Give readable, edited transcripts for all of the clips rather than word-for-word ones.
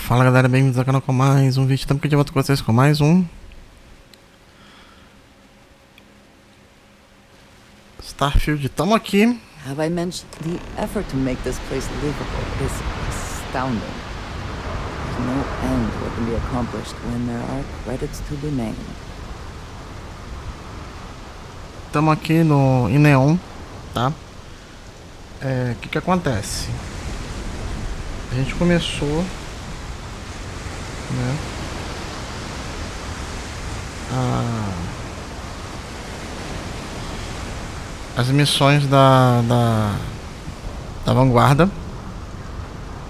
Fala galera, bem-vindos ao canal com mais um vídeo. Estamos aqui de volta com vocês com mais um Starfield. Estamos aqui. Have I mentioned the effort to make this place livable is astounding? There's no end to what can be accomplished when there are credits to be named. Estamos aqui em Neon, tá? O que acontece? A gente começou, né? As missões da vanguarda,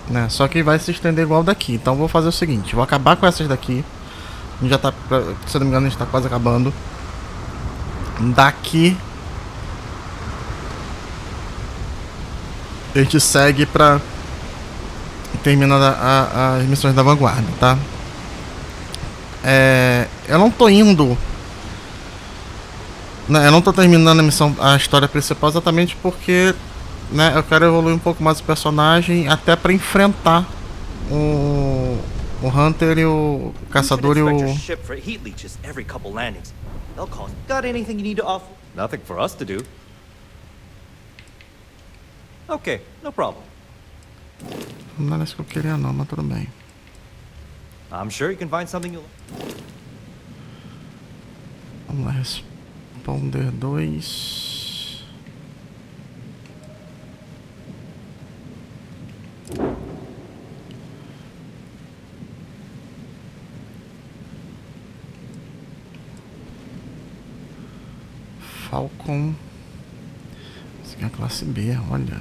né? Só que vai se estender igual daqui. Então vou fazer o seguinte, vou acabar com essas daqui. A gente já tá, se eu não me engano, a gente tá quase acabando. Daqui a gente segue pra terminar as missões da vanguarda, tá? Eu não tô indo, né, eu não tô terminando a história principal exatamente porque, né, eu quero evoluir um pouco mais o personagem até pra enfrentar o Hunter e o caçador e o... Got anything you need to offer? Nothing for us to do. Okay, no problem. Não era isso que eu queria não, mas tudo bem. I'm sure you can find something you'll... Vamos lá, responder 2. Falcon. Isso aqui é a classe B, olha.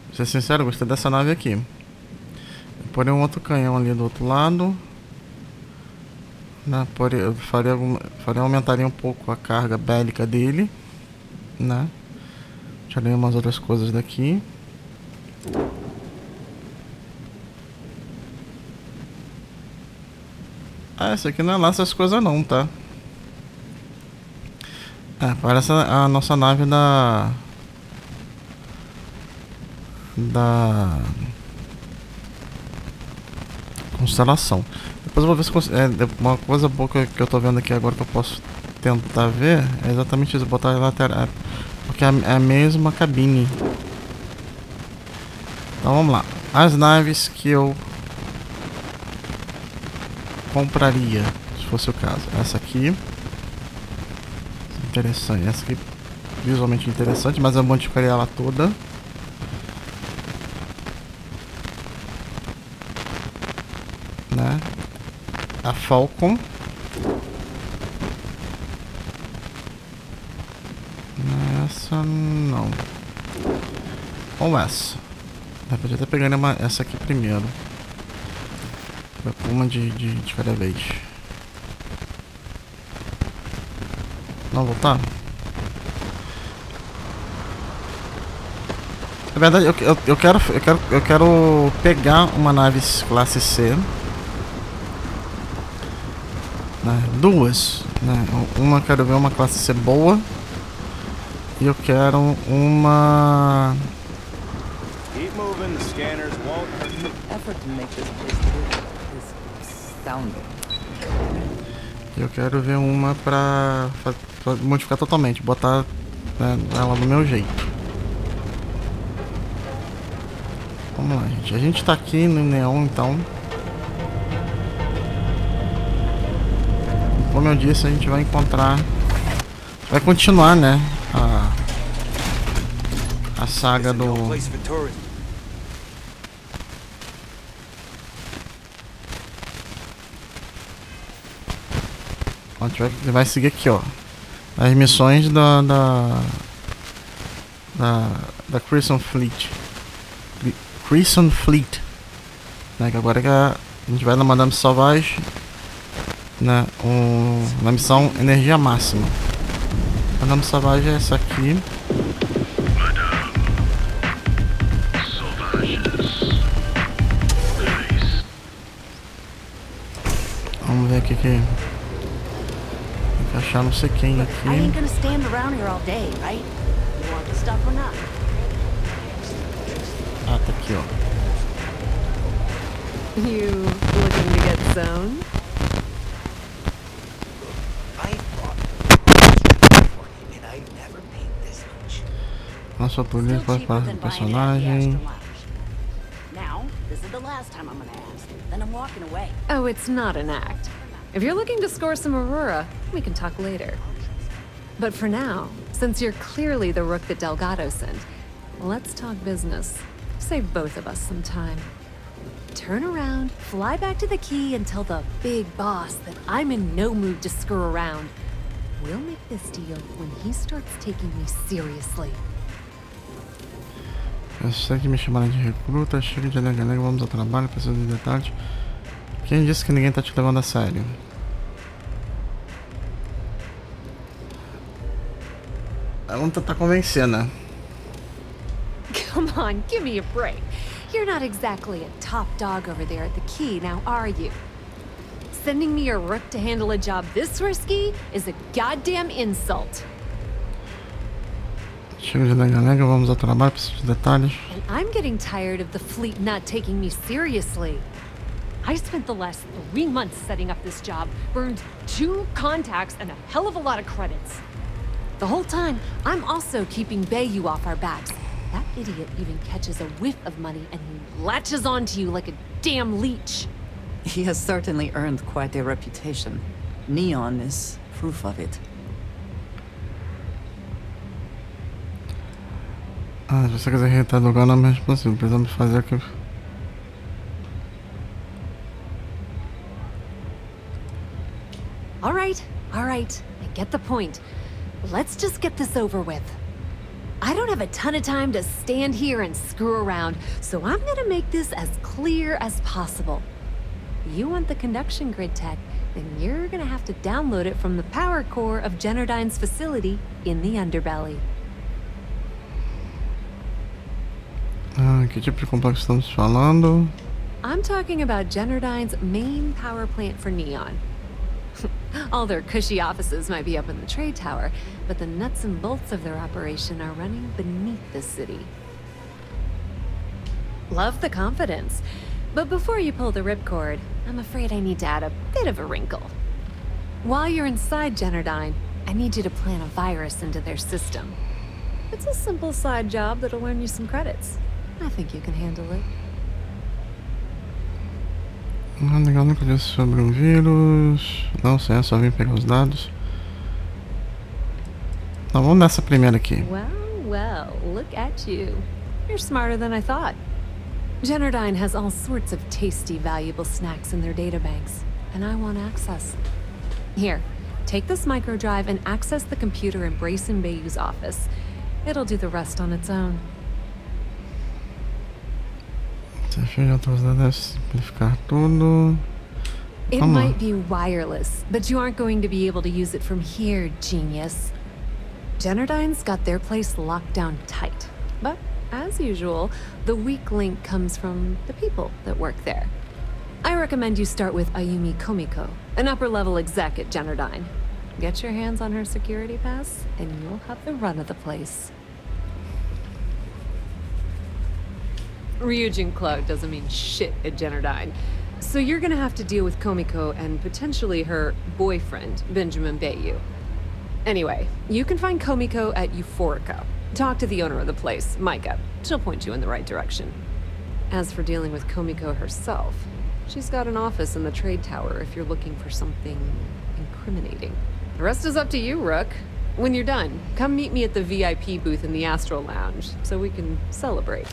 Pra ser sincero, eu gostei dessa nave aqui. Eu porei um outro canhão ali do outro lado, né? Aumentaria um pouco a carga bélica dele, né? Tirei umas outras coisas daqui. Essa aqui não é lá essas coisas não, tá? Parece a nossa nave da constelação. Depois eu vou ver se uma coisa boa que eu tô vendo aqui agora que eu posso tentar ver é exatamente isso, botar a lateral, porque é a mesma cabine. Então vamos lá. As naves que eu compraria, se fosse o caso. Essa aqui. Interessante. Essa aqui visualmente interessante, mas eu modificaria ela toda. Né? A Falcon. Essa não. Ou essa. Eu podia até pegar essa aqui primeiro. Uma de cada vez. Não voltar? Na verdade, eu quero pegar uma nave classe C, né? Duas, né? Uma eu quero ver uma classe C boa e eu quero uma... Eu quero ver uma pra modificar totalmente, botar, né, ela do meu jeito. Vamos lá, gente. A gente tá aqui no Neon, então. Como eu disse, a gente vai encontrar... Vai continuar, né? A saga do... A gente vai seguir aqui, ó. As missões da Crescent Fleet. Crescent Fleet, né? Que agora que a gente vai na Madame Sauvage, né? Na missão Energia Máxima. A Madame Sauvage é essa aqui. Vamos ver aqui que achar não sei quem I aqui. ain't gonna stand around here all day, right? You want the stuff or not? Ah, tá aqui, ó. You looking to get zoned? I bought and I've never paid this much. Nosso atual faz parte do personagem. Now, this is the last time I'm gonna ask. Then I'm walking away. Oh, it's not an act. If you're looking to score some Aurora, we can talk later. But for now, since you're clearly the rook that Delgado sent, let's talk business. Save both of us some time. Turn around, fly back to the key, and tell the big boss that I'm in no mood to screw around. We'll make this deal when he starts taking me seriously. Eu sei que me chamaram de recruta, chega de alega, vamos ao trabalho, preciso de detalhes. Quem disse que ninguém tá te levando a sério? Vamos tentar convencer, né? Come on, give me a break. You're not exactly a top dog over there at the key, now are you? Sending me a rook to handle a job this risky is a goddamn insult. Chega de alega, vamos ao trabalho, preciso de detalhes. And I'm getting tired of the fleet not taking me seriously. I spent the last 3 months setting up this job, burned 2 contacts and a hell of a lot of credits. The whole time, I'm also keeping Bayou off our backs. That idiot even catches a whiff of money and he latches onto you like a damn leech. He has certainly earned quite a reputation. Neon is proof of it. Ah, se você quiser irritar lugar, não é mais possível. Precisamos fazer aqui. All right, I get the point. Let's just get this over with. I don't have a ton of time to stand here and screw around, so I'm gonna make this as clear as possible. You want the conduction grid tech, then you're gonna have to download it from the power core of Generdyne's facility in the underbelly. Ah, que tipo de complexo estamos falando? I'm talking about Generdyne's main power plant for Neon. All their cushy offices might be up in the trade tower, but the nuts and bolts of their operation are running beneath the city. Love the confidence, but before you pull the ripcord, I'm afraid I need to add a bit of a wrinkle. While you're inside Generdyne, I need you to plant a virus into their system. It's a simple side job that'll earn you some credits. I think you can handle it. Ah, legal, nunca disse sobre um vírus. Não sei, só vim pegar os dados. Então vamos nessa primeira aqui. Well, look at you. You're smarter than I thought. Generdyne has all sorts of tasty, valuable snacks in their databanks, and I want access. Here, take this microdrive and access the computer in Brayson Bayou's office. It'll do the rest on its own. Deve simplificar tudo. It Vamos lá. might be wireless, but you aren't going to be able to use it from here, genius. Generdyne's got their place locked down tight. But, as usual, the weak link comes from the people that work there. I recommend you start with Ayumi Komiko, an upper-level exec at Generdyne. Get your hands on her security pass, and you'll have the run of the place. Ryujin Cloud doesn't mean shit at Generdyne. So you're gonna have to deal with Komiko and potentially her boyfriend, Benjamin Bayou. Anyway, you can find Komiko at Euphorica. Talk to the owner of the place, Micah. She'll point you in the right direction. As for dealing with Komiko herself, she's got an office in the trade tower if you're looking for something incriminating. The rest is up to you, Rook. When you're done, come meet me at the VIP booth in the Astral Lounge so we can celebrate.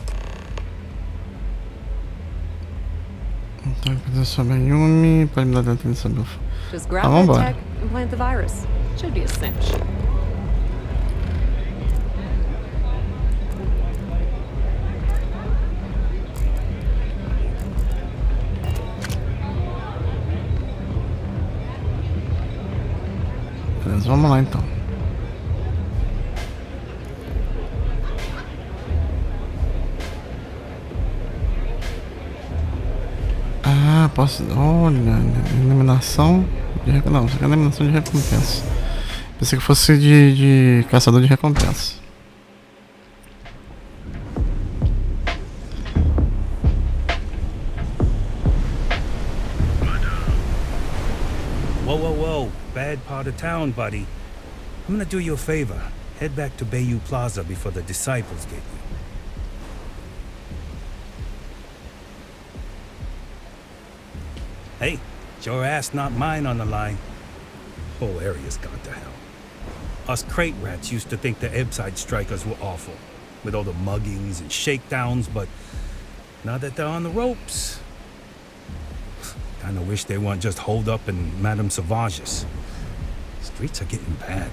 Então, coisa sobre a Yumi, pode me dar detalhes sobre o... Just grab Tá, that vambora. tech and plant the virus. Should be a cinch. Beleza, vamos lá então. Ah, posso... Olha, eliminação de... Não, isso aqui é eliminação de recompensa. Pensei que fosse de caçador de recompensa. Whoa, whoa, whoa. Bad part of town, buddy. I'm gonna do you a favor. Head back to Bayou Plaza before the disciples get you. Hey, it's your ass, not mine on the line. Whole area's gone to hell. Us crate rats used to think the Ebbside strikers were awful, with all the muggings and shakedowns, but now that they're on the ropes, kinda wish they weren't just holed up in Madame Sauvage's. Streets are getting bad.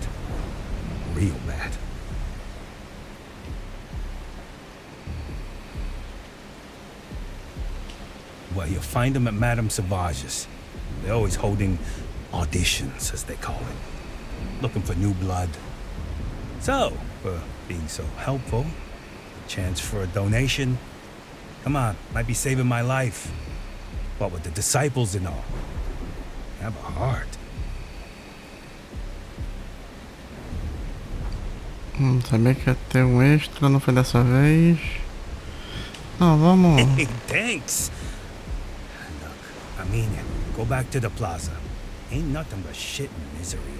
Real bad. Well, you'll find them at Madame Sauvage's. They're always holding auditions, as they call it. Looking for new blood. So, for being so helpful, a chance for a donation. Come on, might be saving my life. What with the disciples and all. Have a heart. Sabia que ia ter extra, não foi dessa vez. Não, vamos. Hey, thanks. Look, I mean it. Go back to the plaza. Ain't nothing but shit and misery over there.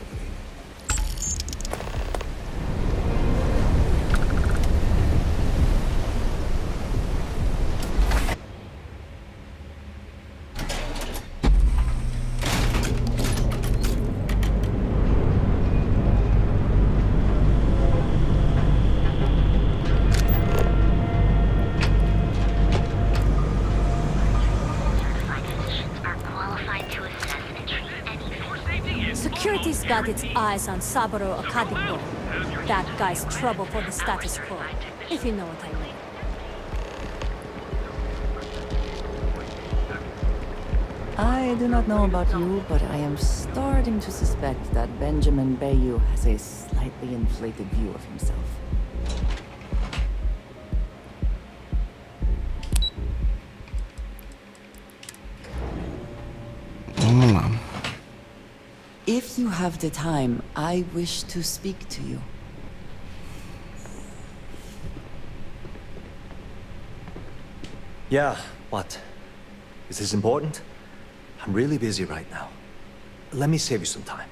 Security's got its eyes on Saburo Akadipo. That guy's trouble for the status quo, if you know what I mean. I do not know about you, but I am starting to suspect that Benjamin Bayou has a slightly inflated view of himself. Vamos lá. If you have the time, I wish to speak to you. Yeah, what? Is this important? I'm really busy right now. Let me save you some time.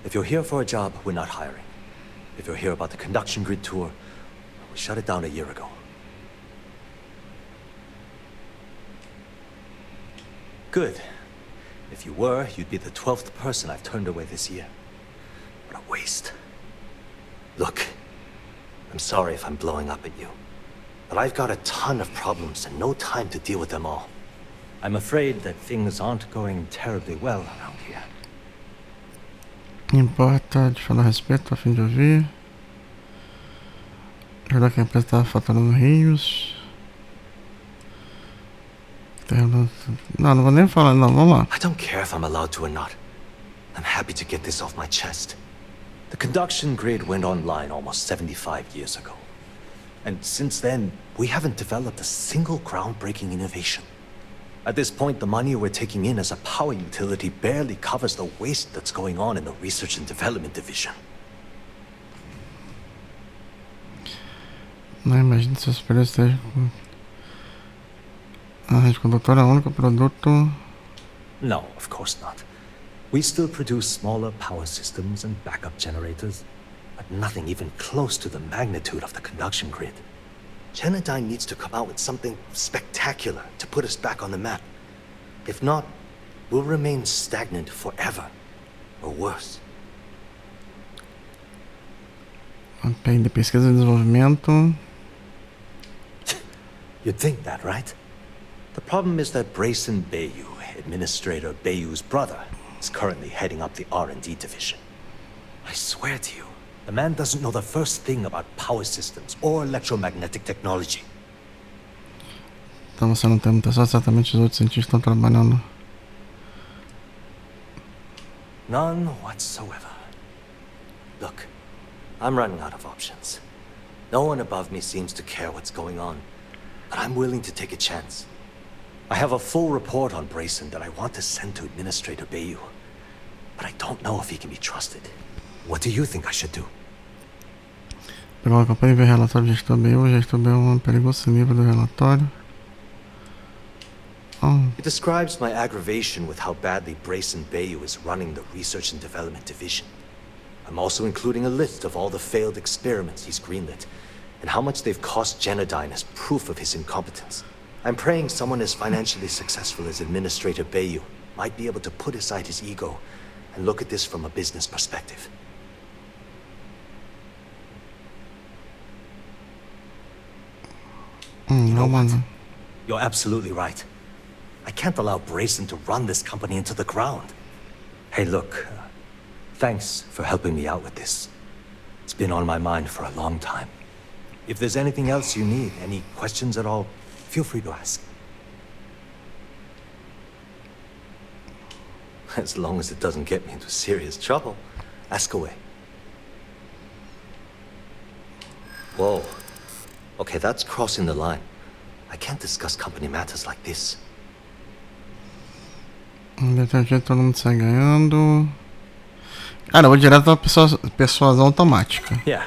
If you're here for a job, we're not hiring. If you're here about the conduction grid tour, we shut it down a year ago. Good. If you were, you'd be the 12th person I've turned away this year. What a waste. Look, I'm sorry if I'm blowing up at you, but I've got a ton of problems and no time to deal with them all. I'm afraid that things aren't going terribly well around here. Não importa de falar a respeito, a fim de ouvir. Ajudar que a empresa está faturando rios. Não, não vou nem falar, não, vamos lá. I don't care if I'm allowed to or not. I'm happy to get this off my chest. The conduction grid went online almost 75 years ago. And since then, we haven't developed a single groundbreaking innovation. At this point, the money we're taking in as a power utility barely covers the waste that's going on in the research and development division. Não imagino se os preços estejam com... A rede condutora é o único produto. No, of course not. We still produce smaller power systems and backup generators, but nothing even close to the magnitude of the conduction grid. Genodyne needs to come out with something spectacular to put us back on the map. If not, we'll remain stagnant forever, or worse. API de pesquisa e desenvolvimento. You'd think that, right? The problem is that Brayson Bayou, Administrator Bayou's brother, is currently heading up the R&D division. I swear to you, the man doesn't know the first thing about power systems or electromagnetic technology. Então você não tem muita sorte, certamente os outros cientistas estão trabalhando. None whatsoever. Look, I'm running out of options. No one above me seems to care what's going on, but I'm willing to take a chance. I have a full report on Brayson that I want to send to Administrator Bayou, but I don't know if he can be trusted. What do you think I should do? Pegar uma campanha e ver relatório de gestor BU. Gestor BU é um perigoso nível do relatório. It describes my aggravation with how badly Brayson Bayou is running the Research and Development Division. I'm also including a list of all the failed experiments he's greenlit, and how much they've cost Genodyne as proof of his incompetence. I'm praying someone as financially successful as Administrator Bayou might be able to put aside his ego and look at this from a business perspective. You know what? You're absolutely right. I can't allow Brayson to run this company into the ground. Hey, look, thanks for helping me out with this. It's been on my mind for a long time. If there's anything else you need, any questions at all, feel free to ask. As long as it doesn't get me into serious trouble, ask away. Whoa. Okay, that's crossing the line. I can't discuss company matters like this. Detergente, todo mundo sai ganhando. Cara, eu vou direto pra persuasão automática. Yeah,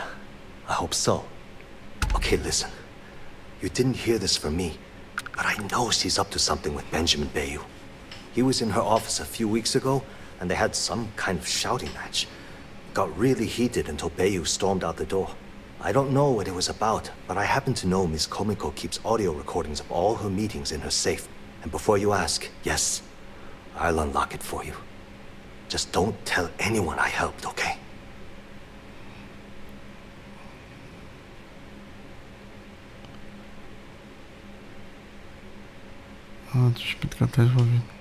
I hope so. Okay, listen. You didn't hear this from me, but I know she's up to something with Benjamin Bayou. He was in her office a few weeks ago, and they had some kind of shouting match. It got really heated until Bayou stormed out the door. I don't know what it was about, but I happen to know Miss Komiko keeps audio recordings of all her meetings in her safe. And before you ask, yes, I'll unlock it for you. Just don't tell anyone I helped, okay?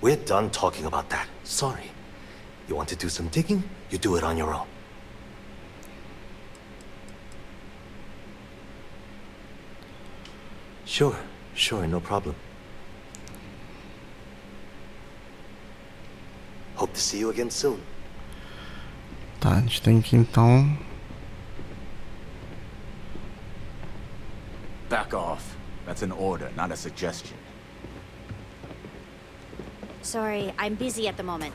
We're done talking about that. Sorry. You want to do some digging? You do it on your own. Sure, no problem. Hope to see you again soon. Tá, a gente tem que então... Back off. That's an order, not a suggestion. Sorry, I'm busy at the moment.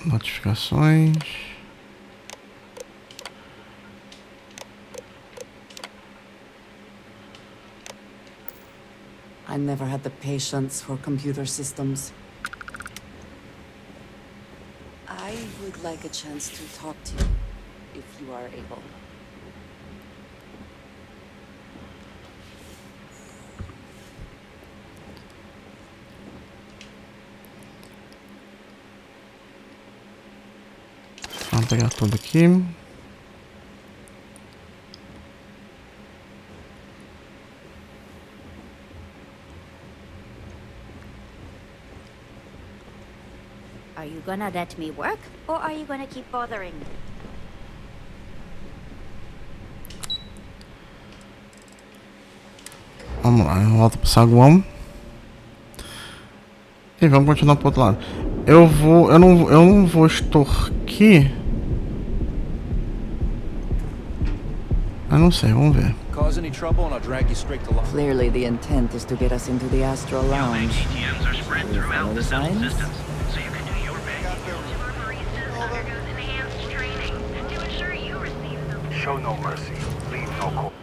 Notificações. I never had the patience for computer systems. I would like a chance to talk to you, if you are able. Vamos pegar tudo aqui. Are you gonna let me work, or are you gonna keep bothering me? Vamos lá, volta pro saguão. E vamos continuar pro outro lado. Eu não vou extorquir. Eu não sei, vamos ver. Clearly the intent is to get us into the Astral Lounge. ATMs are spread throughout the central system, so you can do your best. Baristas undergoes enhanced training to ensure you receive them. Show no mercy, leave no call.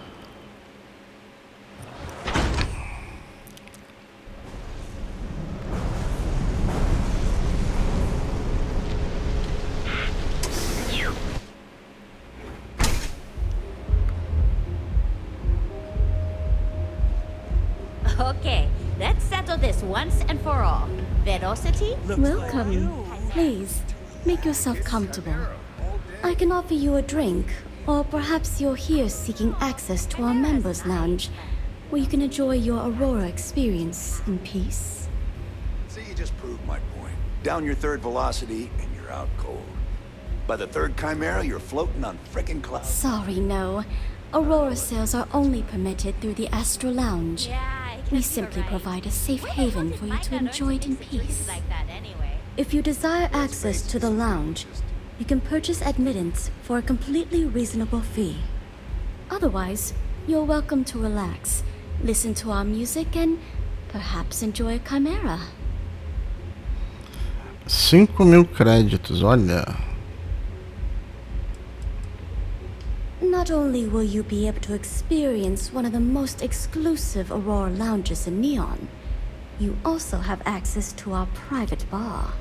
Okay, let's settle this once and for all. Velocity? Welcome. Please, make yourself comfortable. I can offer you a drink, or perhaps you're here seeking access to our members' lounge. where you can enjoy your Aurora experience in peace. See, you just proved my point. Down your third velocity, and you're out cold. By the third Chimera, you're floating on frickin' clouds. Sorry, no. Aurora sales are only permitted through the Astral Lounge. We simply provide a safe haven for you to enjoy it in peace. If you desire access to the lounge, you can purchase admittance for a completely reasonable fee. Otherwise, you're welcome to relax, listen to our music, and perhaps enjoy a chimera. 5.000 créditos, olha. Not only will you be able to experience one of the most exclusive Aurora lounges in Neon, you also have access to our private bar.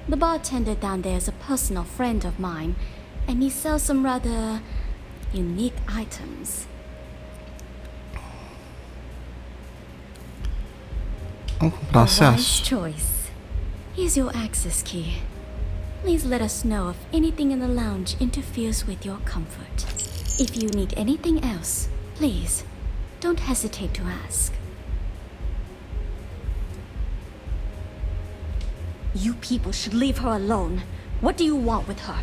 The bartender down there is a personal friend of mine, and he sells some rather unique items. Vamos comprar A wise acesso. choice. Here's your access key. Please let us know if anything in the lounge interferes with your comfort. If you need anything else, please, don't hesitate to ask. You people should leave her alone. What do you want with her?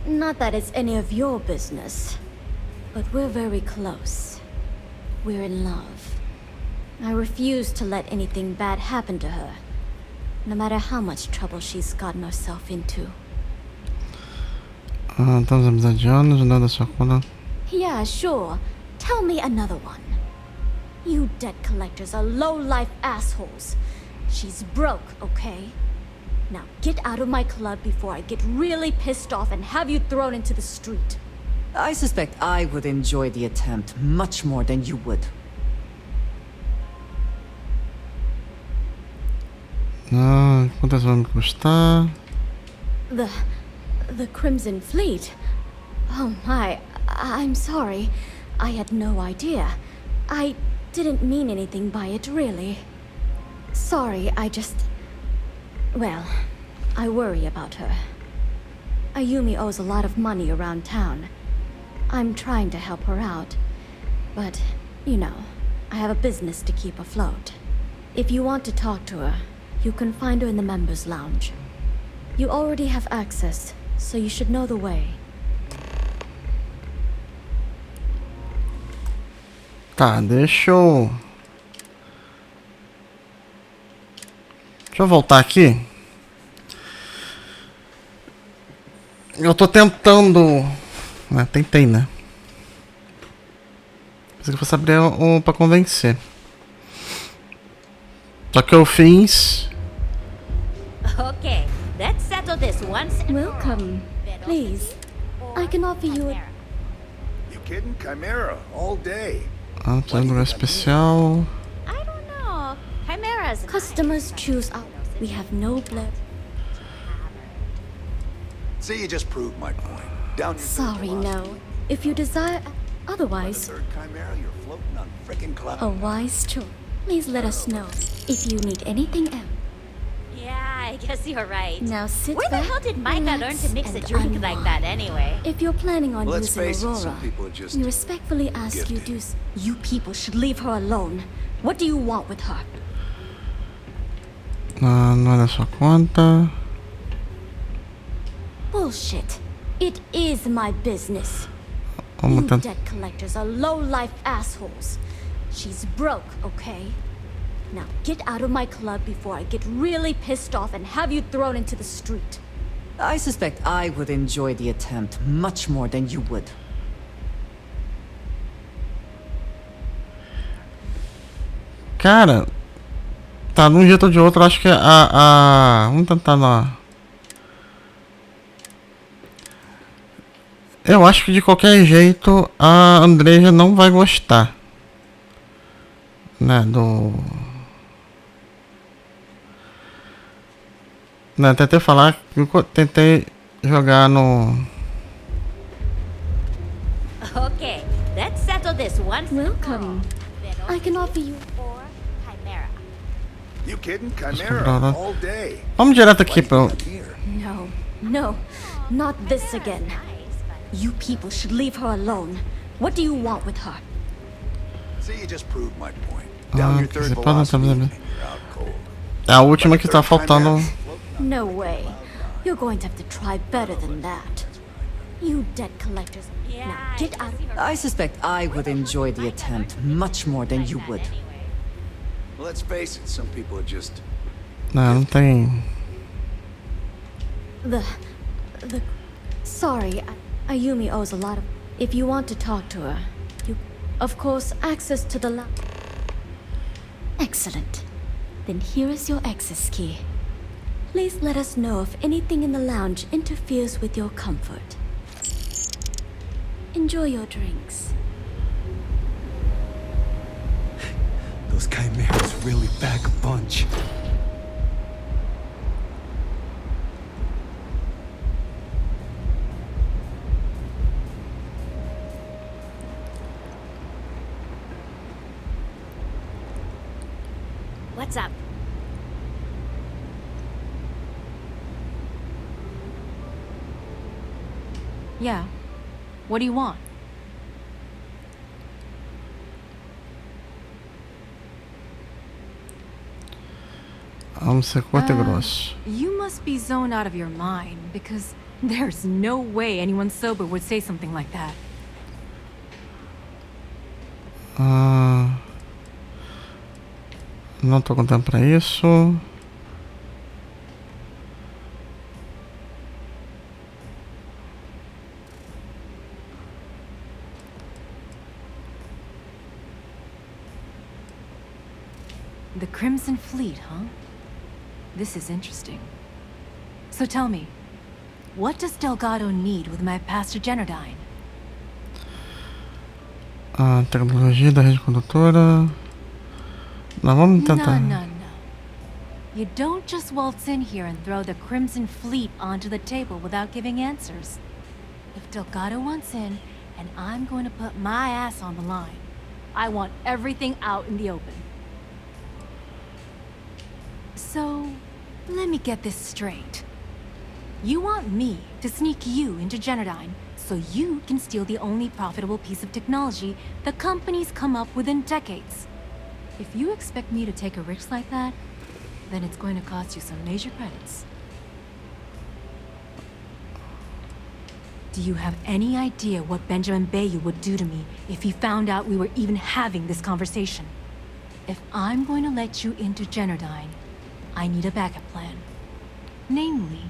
Not that it's any of your business, but we're very close. We're in love. I refuse to let anything bad happen to her, no matter how much trouble she's gotten herself into. Estamos amizade de anos, nada sua conta. Yeah, sure. Tell me another one. You debt collectors are low-life assholes. She's broke, okay? Now get out of my club before I get really pissed off and have you thrown into the street. I suspect I would enjoy the attempt much more than you would. Quantas vai me custar? The Crimson Fleet? Oh my, I'm sorry. I had no idea. I didn't mean anything by it, really. Sorry, well, I worry about her. Ayumi owes a lot of money around town. I'm trying to help her out, but, you know, I have a business to keep afloat. If you want to talk to her, you can find her in the members' lounge. You already have access, so you should know the way. Tá, deixa eu voltar aqui. Eu tô tentando... tentei, né? Pensei que fosse abrir pra convencer. Só que eu fiz... Okay, let's settle this once and Welcome. Please, I can offer you a... You kidding? Chimera, all day. Tem um lugar especial. I don't know. Chimera's Customers choose our... We have no blood. See, you just proved my point. Down your Sorry, third no. velocity. If you desire... By the Otherwise, third Chimera, you're floating on frickin' clouds. a wise choice. Please let us know if you need anything else. Yeah, I guess you're right. Now sit Where back, the hell did Micah learn relax, to mix a and drink like unwind. that anyway? If you're planning on Well, let's using face it, Aurora, some people are just we respectfully ask you gifted. do... You people should leave her alone. What do you want with her? Não é da sua conta. Bullshit. It is my business. Vamos You tentar. debt collectors are low-life assholes. She's broke, okay? Now get out of my club before I get really pissed off and have you thrown into the street. I suspect I would enjoy the attempt much more than you would. Cara, tá, de um jeito ou de outro, acho que vamos tentar lá. Eu acho que de qualquer jeito a Andreja não vai gostar, né, né, tentei falar que eu tentei jogar no... Okay, let's settle this once and for all. Welcome. I can offer you... Or Chimera. You kidding? comprar Chimera, lá. all day. Vamos direto aqui pro... No. No, not this again. You people should leave her alone. What do you want with her? See, you just proved my point. Down your third você pode velocity, também. and you're out cold. É a última que tá faltando. No way. You're going to have to try better than that. You debt collectors. Now get out. I suspect I would enjoy the attempt much more than you would. Well, let's face it, some people are just... Não tem. Sorry, Ayumi owes a lot of... If you want to talk to her, you... Of course, access to the lab. Excellent. Then here is your access key. Please let us know if anything in the lounge interferes with your comfort. Enjoy your drinks. Those chimeras really pack a punch. What's up? Yeah. What do you want? Vamos ser curto e grosso. You must be zoned out of your mind, because there's no way anyone sober would say something like that. Não tô com tempo pra isso. The Crimson Fleet, huh? This is interesting. So tell me, what does Delgado need with my Pastor Genodyne? A tecnologia da rede condutora. Não, vamos tentar. No. You don't just waltz in here and throw the Crimson Fleet onto the table without giving answers. If Delgado wants in, and I'm going to put my ass on the line, I want everything out in the open. So, let me get this straight. You want me to sneak you into Genodyne so you can steal the only profitable piece of technology the company's come up with in decades. If you expect me to take a risk like that, then it's going to cost you some major credits. Do you have any idea what Benjamin Bayou would do to me if he found out we were even having this conversation? If I'm going to let you into Genodyne, I need a backup plan. Namely,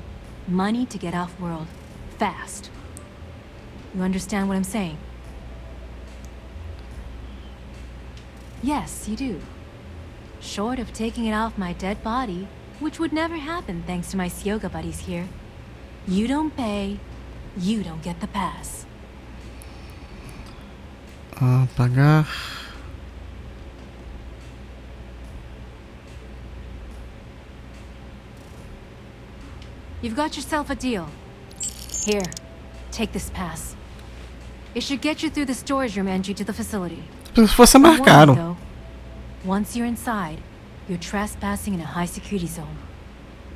money to get off-world, fast. You understand what I'm saying? Yes, you do. Short of taking it off my dead body, which would never happen thanks to my Syoga buddies here. You don't pay, you don't get the pass. Pagar. You've got yourself a deal. Here, take this pass. It should get you through the storage room entry to the facility. Se fosse mais caro. Once you're inside, you're trespassing in a high security zone.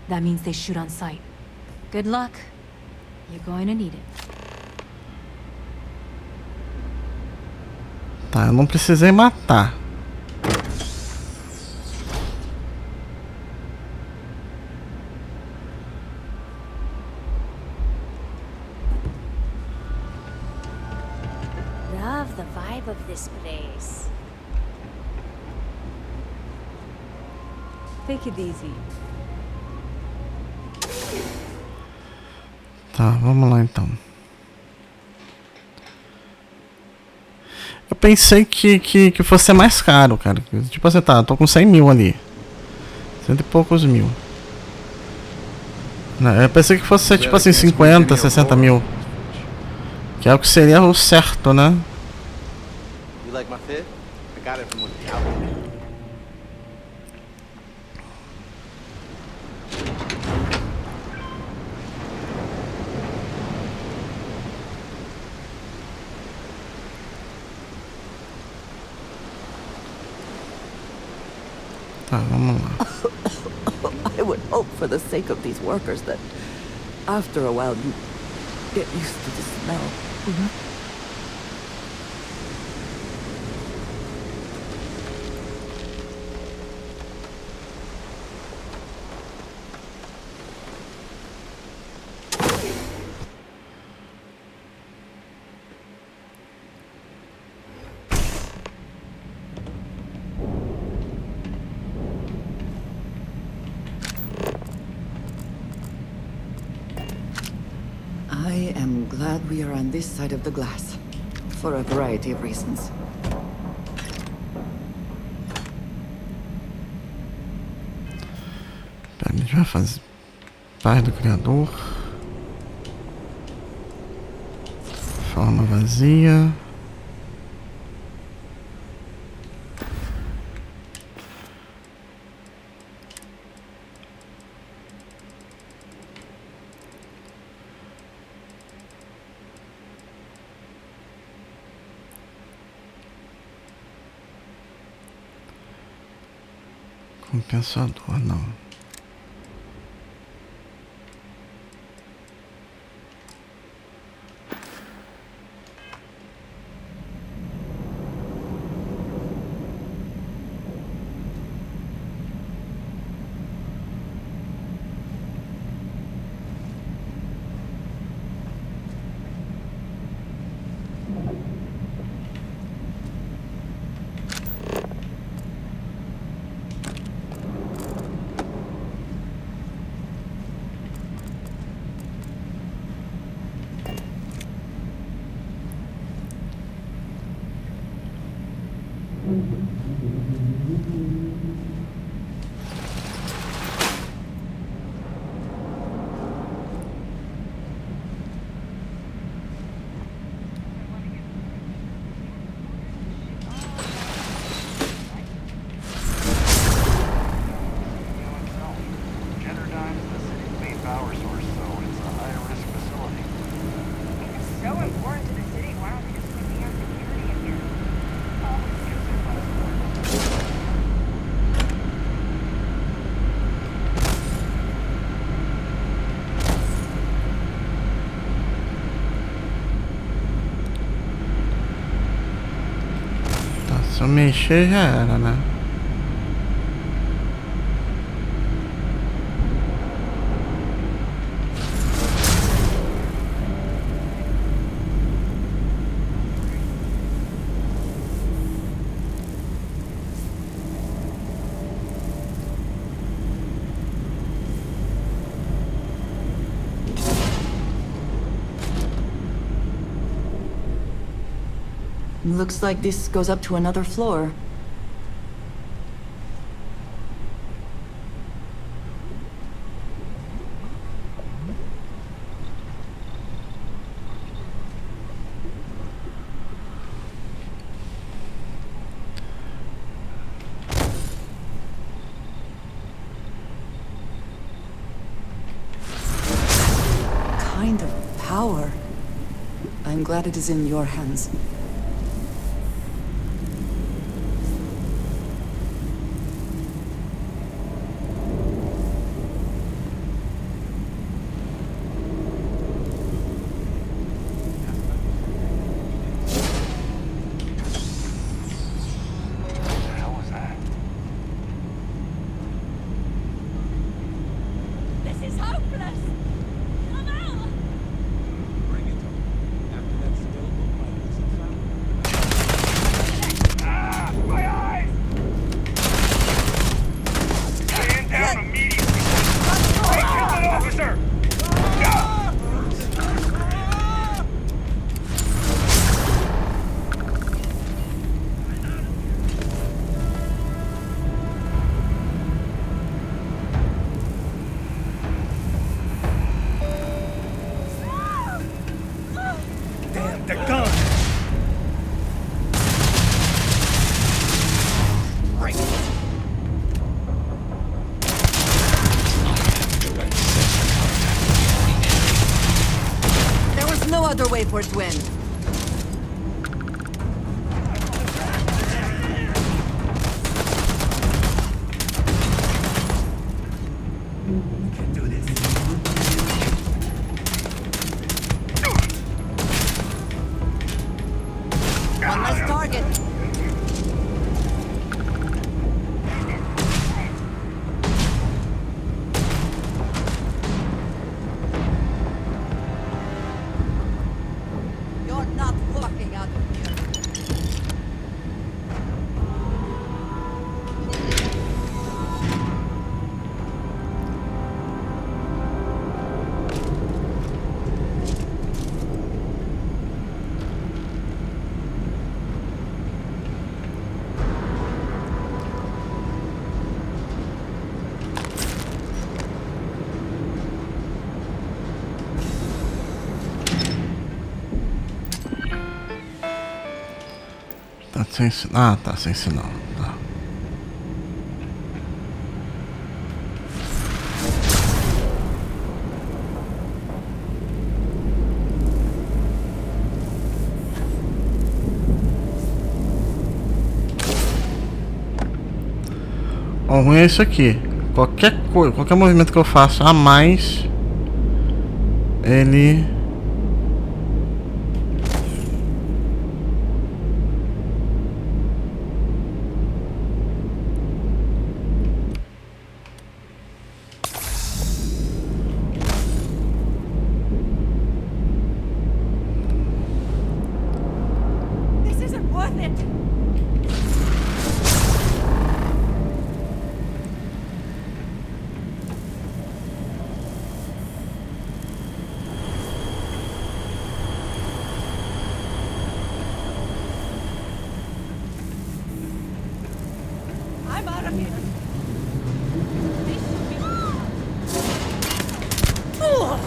That means they shoot on sight. Good luck. You're going to need it. Tá, eu não precisei matar. Love the vibe of this place. Take it easy. Tá, vamos lá então. Eu pensei que fosse mais caro, cara. Tipo assim, tá, tô com 100 mil ali. 100 e poucos mil. Eu pensei que fosse tipo assim 50, 60 mil. Que é o que seria o certo, né? You like my fit? I got it from one of the outlets. Tá, vamos lá. I would hope for the sake of these workers that After a while, you get used to the smell. I am glad we are on this side of the glass, for a variety of reasons. A gente vai fazer paz do criador. Forma vazia. Compensador, não. Se eu mexer já era, né? Looks like this goes up to another floor. Kind of power. I'm glad it is in your hands. Other way for it to end. Tá sem sinal. Ah, tá sem sinal. Tá. O ruim é isso aqui. Qualquer coisa, qualquer movimento que eu faça a mais, ele This isn't worth it. I'm out of here. This should be. Ugh.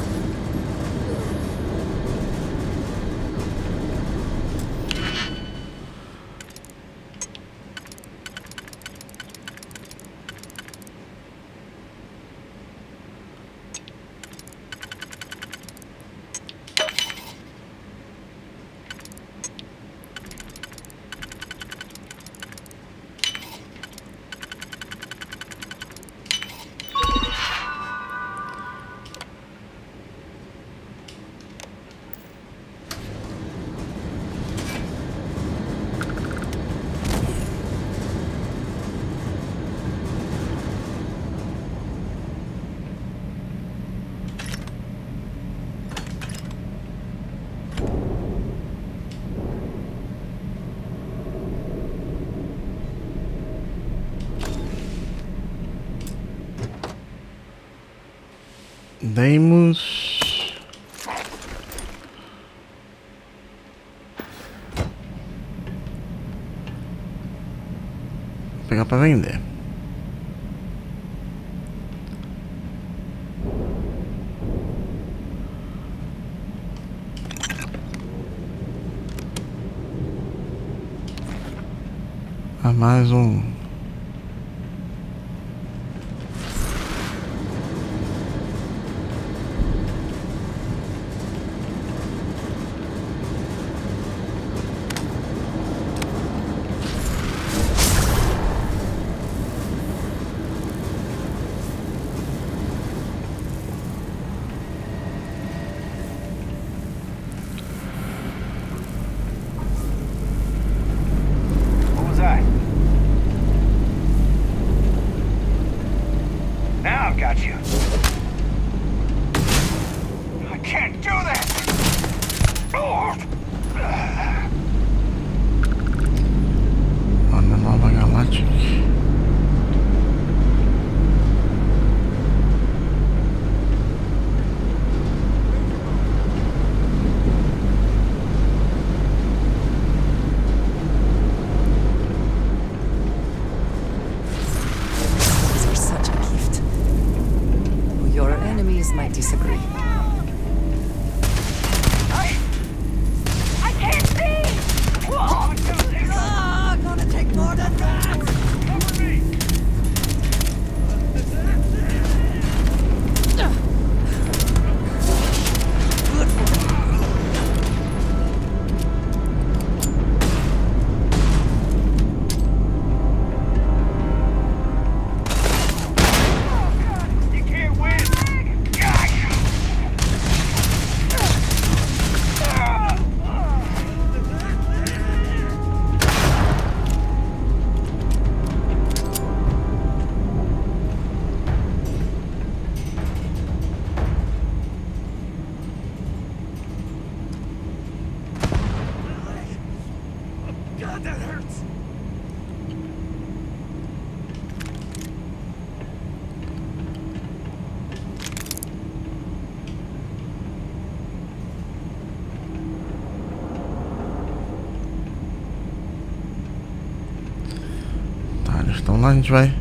demos. Vou pegar pra vender. Ah, mais um. What was that? Now I've got you. I can't do that! Uma nova galáctica. These are such a gift. Your enemies might disagree. I can't see! Gonna take more than that! Cover me! Good for you. You can't win! God, that hurts! Tá, eles estão lá, a gente vai.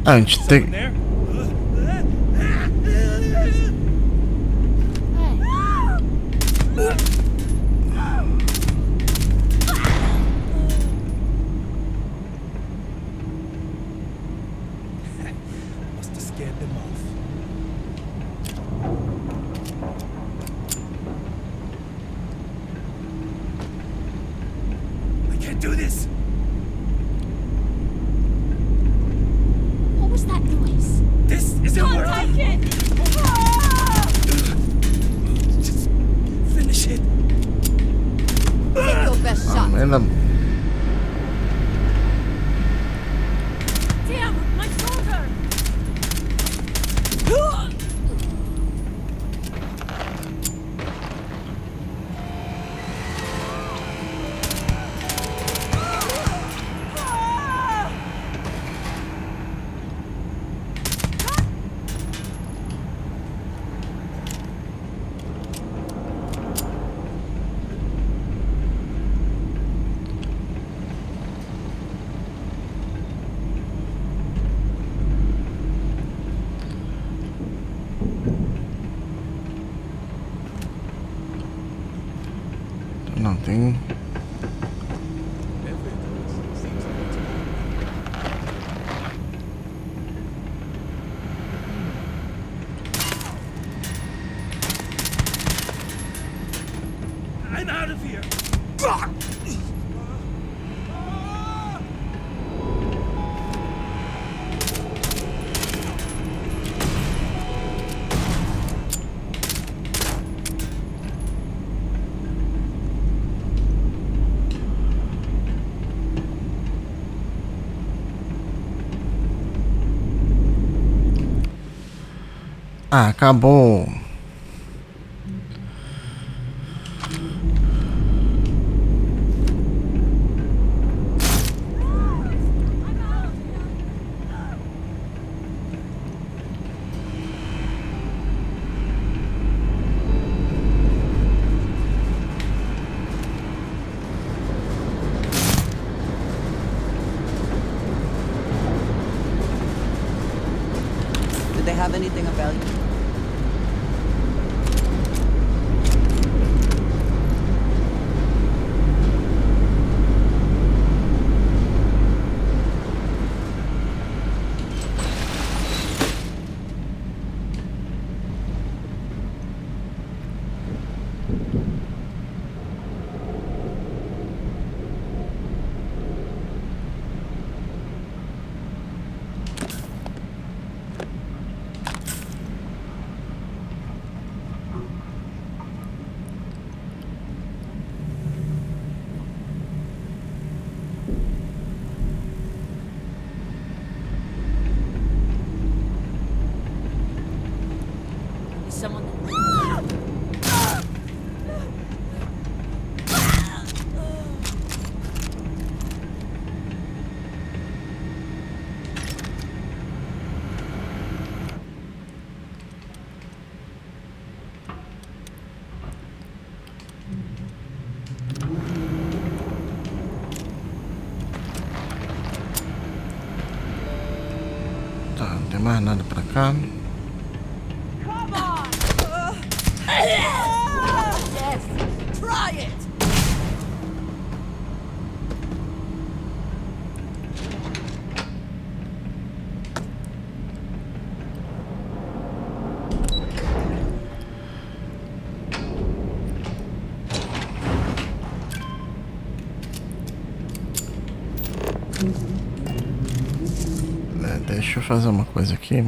Ah, a gente tem. There? can't do this. What was that noise? This isn't Can't working. take it! Ah! Just finish it. Take your best shot. Damn, my shoulder! Não, tem... I'm out of here. Ah, acabou. Do they have anything of value? Someone. Tá, não tem mais nada pra cá. Yes, try it. Deixa eu fazer uma coisa aqui.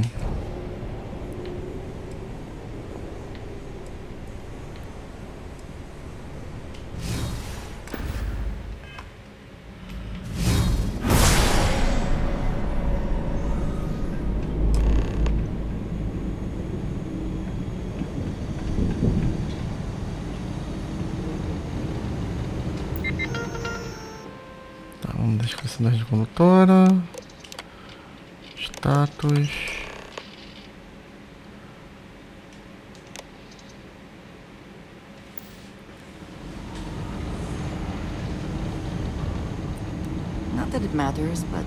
Tá, vamos descrição de condutora. Status. Not that it matters, but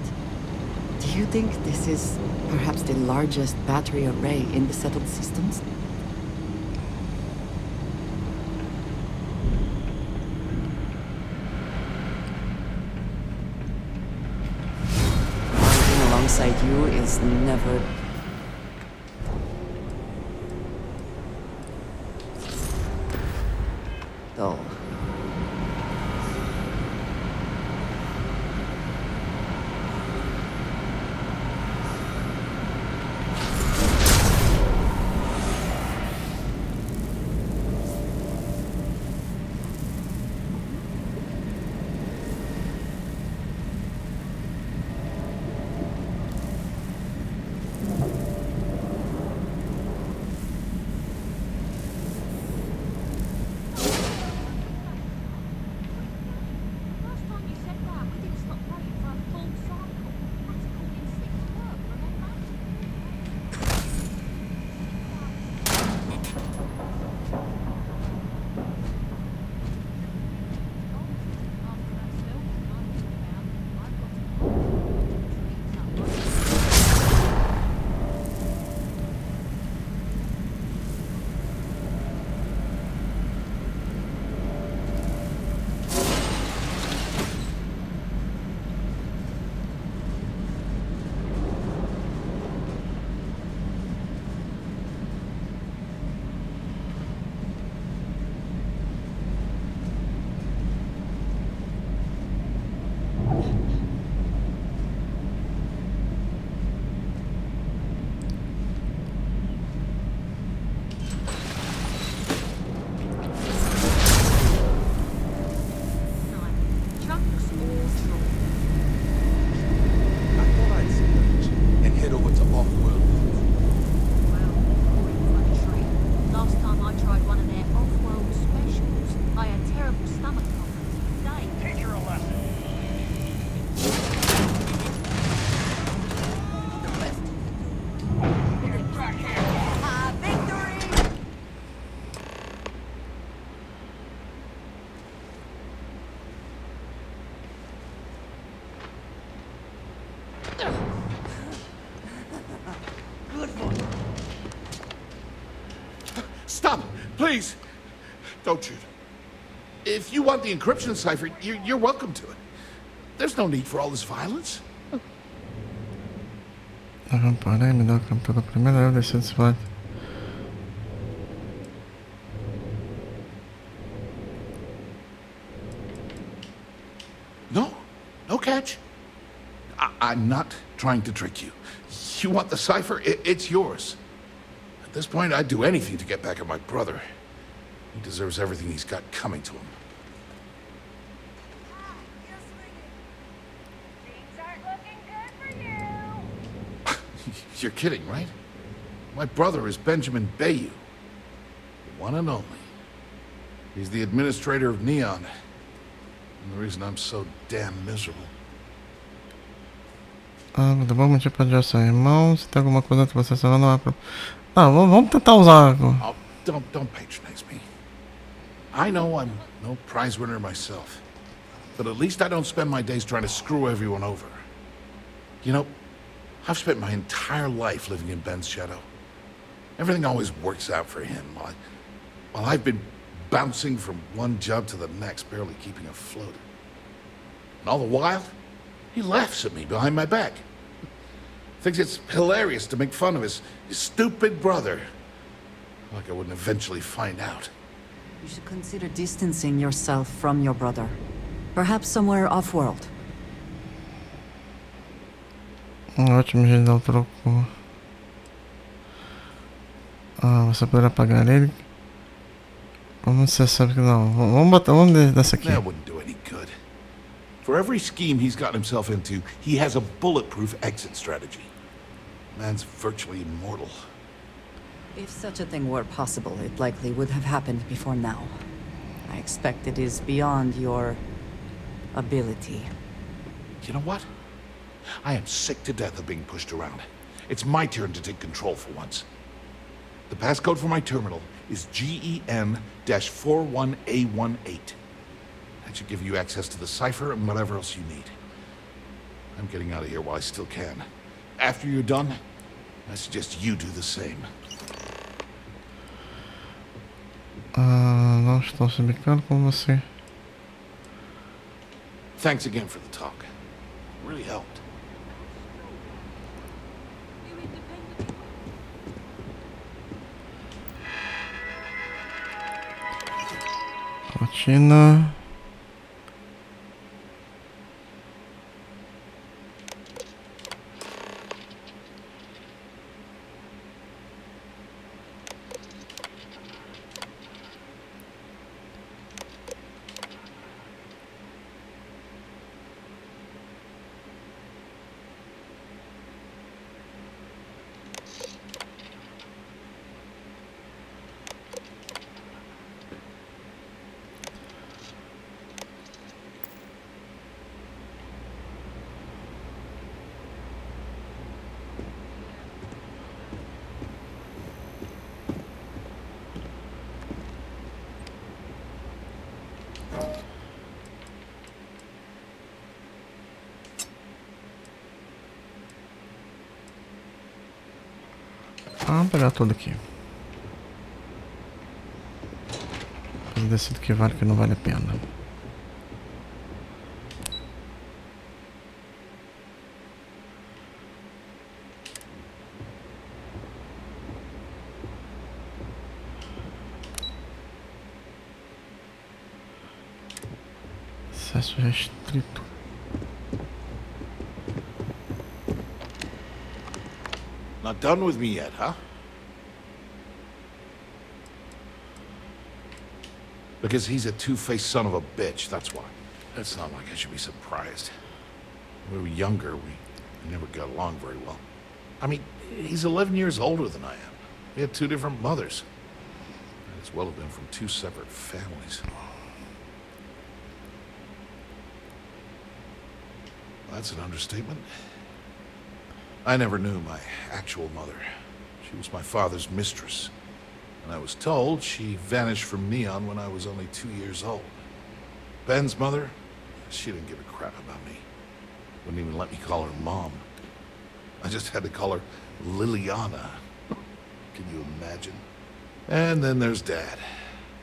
do you think this is perhaps the largest battery array in the settled systems? Working alongside you is never... dull. Please, don't shoot. If you want the encryption cipher, you're welcome to it. There's no need for all this violence. Parei, me dá pela primeira vez deixa de falar. No catch. I'm not trying to trick you. You want the cipher? It's yours. At this point, I'd do anything to get back at my brother. He deserves everything he's got coming to him. You're kidding, right? My brother is Benjamin Bayou. The one and only. He's the administrator of Neon. And the reason I'm so damn miserable. Muito bom, muito pode usar, irmão. Se tem alguma coisa que você sabe, não é pro... vamos tentar usar. Oh, don't patronize me. I know I'm no prize winner myself. But at least I don't spend my days trying to screw everyone over. You know, I've spent my entire life living in Ben's shadow. Everything always works out for him, while I've been bouncing from one job to the next, barely keeping afloat. And all the while, he laughs at me behind my back. Thinks it's hilarious to make fun of his stupid brother. Like I wouldn't eventually find out. You should consider distancing yourself from your brother. Perhaps somewhere off-world. Ótimo jeito de dar o troco. Você poderá pagar ele. Como você sabe que não? Vamos dessa aqui. That wouldn't do any good. For every scheme he's gotten himself into, he has a bulletproof exit strategy. Man's virtually immortal. If such a thing were possible, it likely would have happened before now. I expect it is beyond your ability. You know what? I am sick to death of being pushed around. It's my turn to take control for once. The passcode for my terminal is GEN-41A18. That should give you access to the cipher and whatever else you need. I'm getting out of here while I still can. After you're done, I suggest you do the same. Não estou se brincando com você. Thanks again for the talk. It really helped. Rotina. Vamos pegar tudo aqui. Eu decido que vale, que não vale a pena. Acesso restrito. Not done with me yet, huh? Because he's a two-faced son of a bitch, that's why. It's not like I should be surprised. When we were younger, we never got along very well. I mean, he's 11 years older than I am. We had two different mothers. Might as well have been from two separate families. That's an understatement. I never knew my actual mother. She was my father's mistress. And I was told she vanished from Neon when I was only 2 years old. Ben's mother, she didn't give a crap about me. Wouldn't even let me call her Mom. I just had to call her Liliana. Can you imagine? And then there's Dad.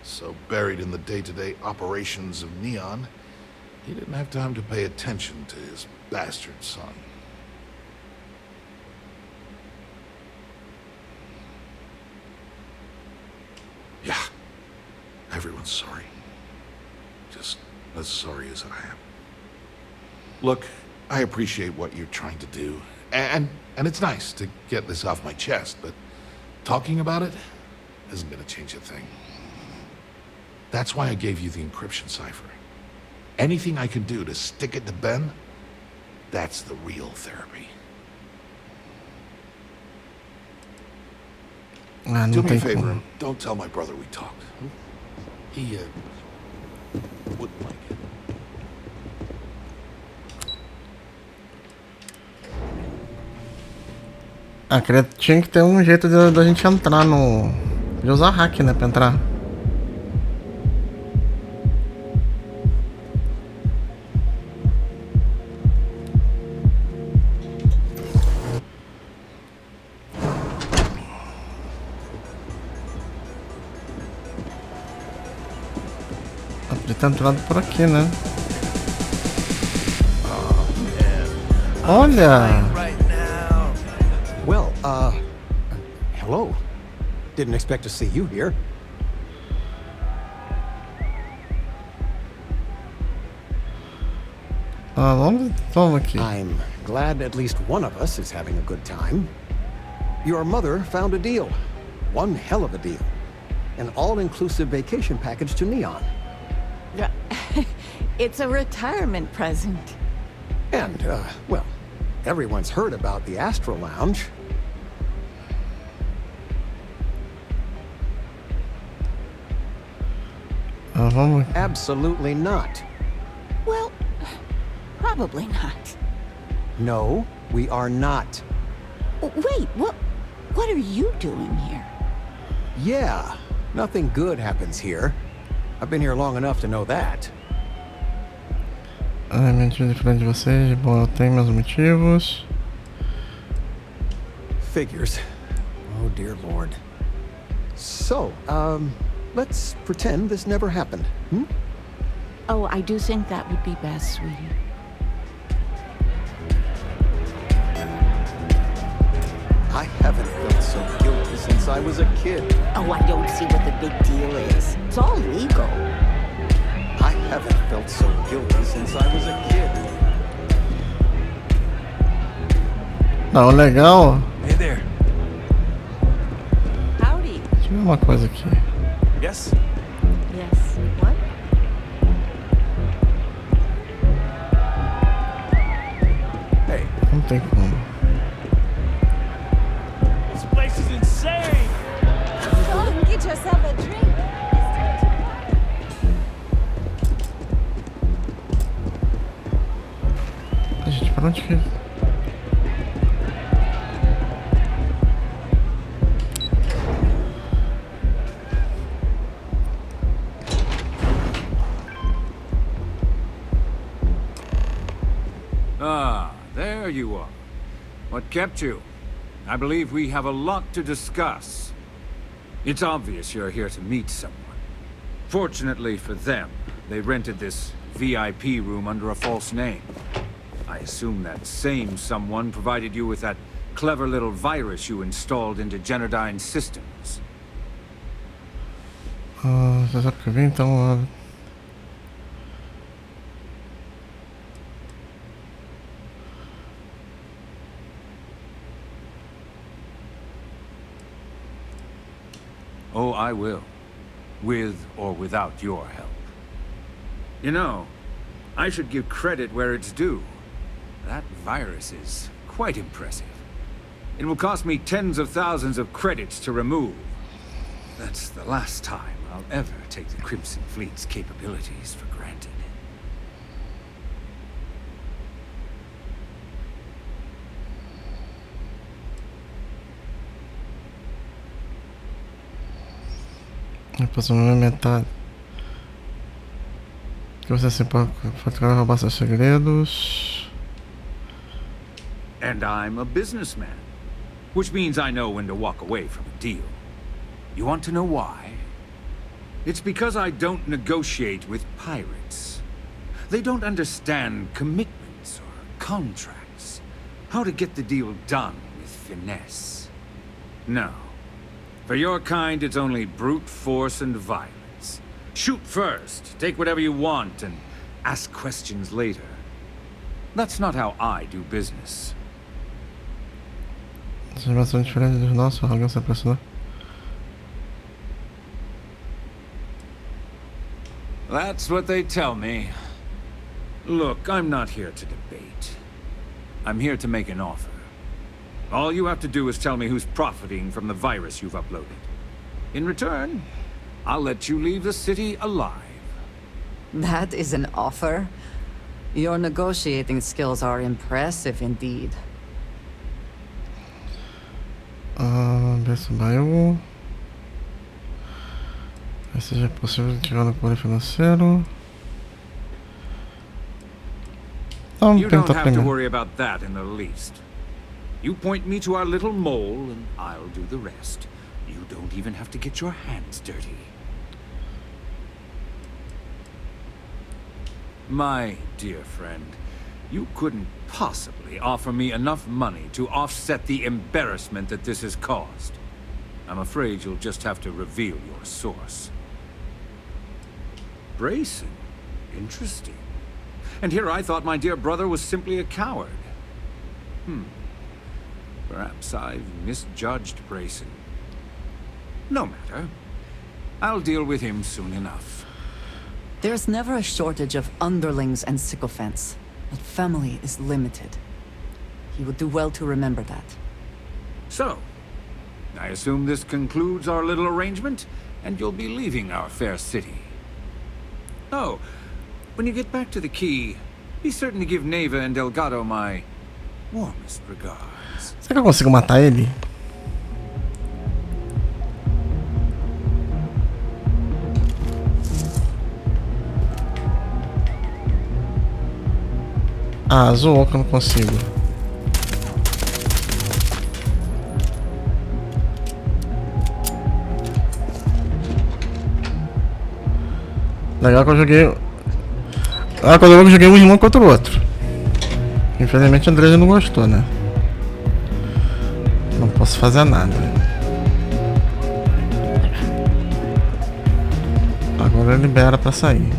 So buried in the day-to-day operations of Neon, he didn't have time to pay attention to his bastard son. Yeah, everyone's sorry. Just as sorry as I am. Look, I appreciate what you're trying to do, and it's nice to get this off my chest, but talking about it isn't gonna change a thing. That's why I gave you the encryption cipher. Anything I can do to stick it to Ben, that's the real therapy. Do me a favor and don't tell my brother we talked. He wouldn't like it. Tinha que ter um jeito da gente entrar no... De usar hack, né, pra entrar. Podia ter entrado por aqui, né? Olha! Well, hello. Didn't expect to see you here. Vamos aqui. I'm glad at least one of us is having a good time. Your mother found a deal. One hell of a deal. An all-inclusive vacation package to Neon. It's a retirement present. And, well, everyone's heard about the Astro Lounge. Absolutely not. Well, probably not. No, we are not. Wait, what are you doing here? Yeah, nothing good happens here. I've been here long enough to know that. Mentira diferente de vocês. Bom, eu tenho meus motivos. Figures. Oh, dear Lord. So, let's pretend this never happened, hmm? Oh, I do think that would be best, sweetie. I haven't felt so guilty since I was a kid. Oh, I don't see what the big deal is. It's all legal. I haven't felt so guilty since I was a kid. Não, legal. Hey there. Howdy. Deixa eu ver uma coisa aqui. Yes? Yes. What? Hey. Não tem como. This place is insane! Come, get yourself a drink. Gente, pra onde que... Ah, there you are. What kept you? I believe we have a lot to discuss. It's obvious you're here to meet someone. Fortunately for them, they rented this VIP room under a false name. I assume that same someone provided you with that clever little virus you installed into Genodyne's systems. Já sabe que eu vim, então... Oh, I will. With or without your help. You know, I should give credit where it's due. That virus is quite impressive. It will cost me tens of thousands of credits to remove. That's the last time I'll ever take the Crimson Fleet's capabilities for granted. Depois eu vou metade. Que você se pode roubar seus segredos. And I'm a businessman, which means I know when to walk away from a deal. You want to know why? It's because I don't negotiate with pirates. They don't understand commitments or contracts. How to get the deal done with finesse. No. For your kind, it's only brute force and violence. Shoot first, take whatever you want, and ask questions later. That's not how I do business. Bastante diferente dos nossos, arrogância operacional. That's what they tell me. Look, I'm not here to debate. I'm here to make an offer. All you have to do is tell me who's profiting from the virus you've uploaded. In return, I'll let you leave the city alive. That is an offer? Your negotiating skills are impressive indeed. Best bairro. Seja possível tirar no apoio financeiro. You don't have to worry about that in the least. You point me to our little mole, and I'll do the rest. You don't even have to get your hands dirty. My dear friend, you couldn't possibly offer me enough money to offset the embarrassment that this has caused. I'm afraid you'll just have to reveal your source. Brayson? Interesting. And here I thought my dear brother was simply a coward. Perhaps I've misjudged Brayson. No matter. I'll deal with him soon enough. There's never a shortage of underlings and sycophants, but family is limited. He would do well to remember that. So, I assume this concludes our little arrangement, and you'll be leaving our fair city. Oh, when you get back to the key, be certain to give Neva and Delgado my warmest regards. Será que eu consigo matar ele? Ah, zoou que eu não consigo. Legal que eu joguei. Ah, quando eu joguei um irmão contra o outro. Infelizmente o André não gostou, né? Não posso fazer nada. Agora libera pra sair.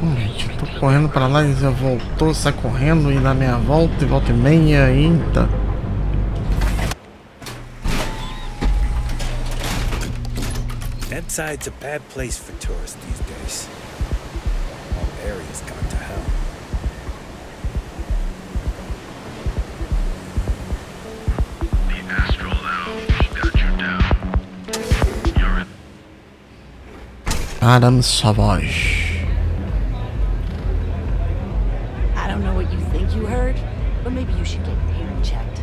Gente, eu tô correndo pra lá e já voltou, sai correndo e dá meia volta e volta e meia, eita. That side's a bad place for tourists these days. All areas gone to hell. The Astral Lounge got you down. You're in. Adam Savage. I don't know what you think you heard, but maybe you should get your hearing checked.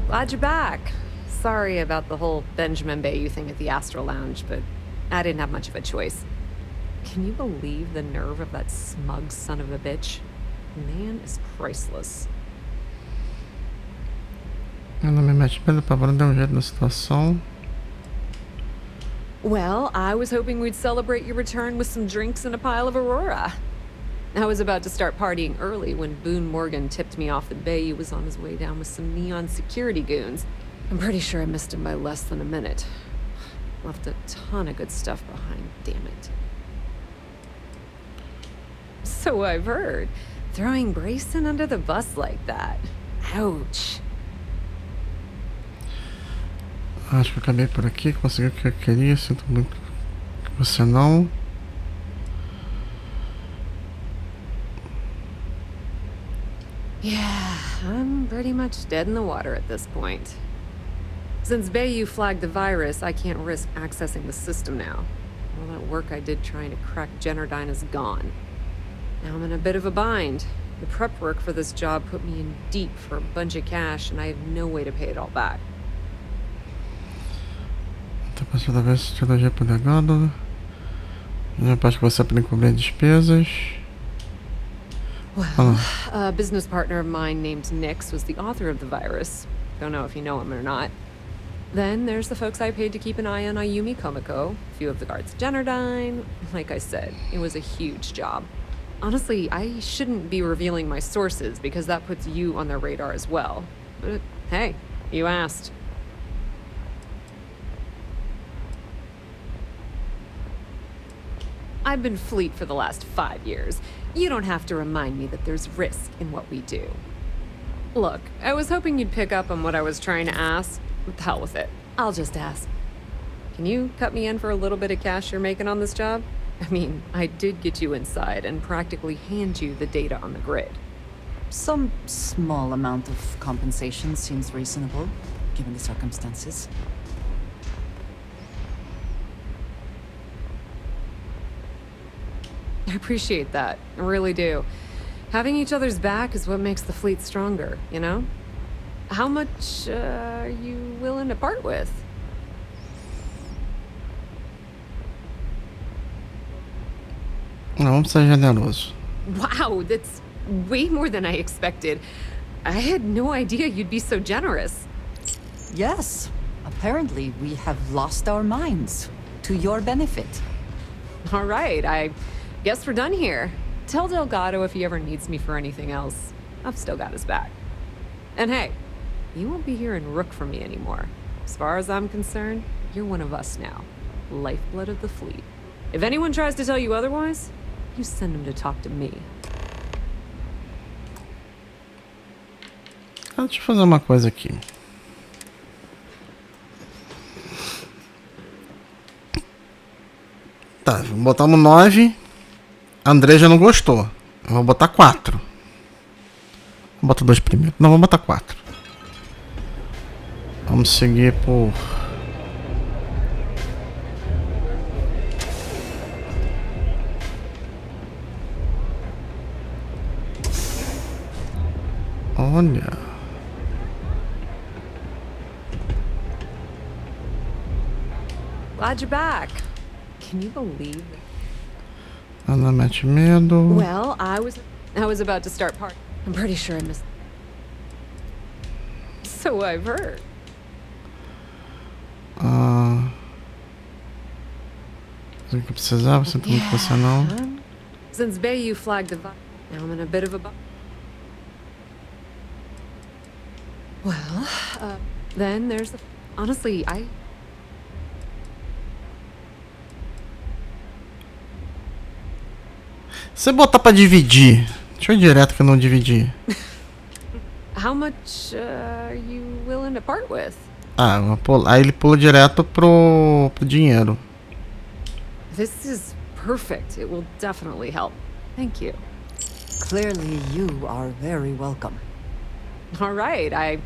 Glad you're back. Sorry about the whole Benjamin Bayou thing at the Astral Lounge, but I didn't have much of a choice. Can you believe the nerve of that smug son of a bitch? Man is priceless. Ela me mete pelo pavor, dá jeito na situação. Well, I was hoping we'd celebrate your return with some drinks and a pile of Aurora. I was about to start partying early when Boone Morgan tipped me off that Bayou was on his way down with some neon security goons. I'm pretty sure I missed him by less than a minute. Left a ton of good stuff behind, damn it. So I've heard. Throwing Grayson under the bus like that. Ouch. Acho que eu acabei por aqui, consegui o que eu queria, sinto muito que você não. Yeah, I'm pretty much dead in the water at this point. Since Bayou flagged the virus, I can't risk accessing the system now. All that work I did trying to crack Generdyne is gone. Now I'm in a bit of a bind. The prep work for this job put me in deep for a bunch of cash, and I have no way to pay it all back. Toda vez cirurgia por legado. Já parte que você para encobrir despesas. Well, a business partner of mine named Nix was the author of the virus. Don't know if you know him or not. Then there's the folks I paid to keep an eye on Ayumi Komiko, a few of the guards at Generdyne. Like I said, it was a huge job. Honestly, I shouldn't be revealing my sources because that puts you on their radar as well. But hey, you asked. I've been Fleet for the last 5 years. You don't have to remind me that there's risk in what we do. Look, I was hoping you'd pick up on what I was trying to ask. What the hell with it? I'll just ask. Can you cut me in for a little bit of cash you're making on this job? I mean, I did get you inside and practically hand you the data on the grid. Some small amount of compensation seems reasonable, given the circumstances. I appreciate that. I really do. Having each other's back is what makes the Fleet stronger, you know? How much are you willing to part with? Não, vamos ser generoso. Wow, that's way more than I expected. I had no idea you'd be so generous. Yes, apparently we have lost our minds. To your benefit. All right, I guess we're done here. Tell Delgado if he ever needs me for anything else. I've still got his back. And hey, you won't be hearing Rook from me anymore. As far as I'm concerned, you're one of us now. Lifeblood of the Fleet. If anyone tries to tell you otherwise, you send them to talk to me. Deixa eu fazer uma coisa aqui. Tá, botamos 9. André já não gostou. Eu vou botar 4. Vou botar 2 primeiro. Não, vou botar 4. Vamos seguir por... Olha... Glad you're back. Can you believe it? Ela mete medo. Well, I was about to start part. I'm pretty sure I missed. So I've heard. O que eu precisava, sinto muito que você não. Since Bayou flagged the virus, now I'm in a bit of a Well, then there's the... Honestly, Se botar pra dividir, deixa eu ir direto que eu não dividi. How much are you willing to part with? Aí ele pula direto pro dinheiro. This is perfect. It will definitely help. Thank you. Clearly, you are very welcome. All right, I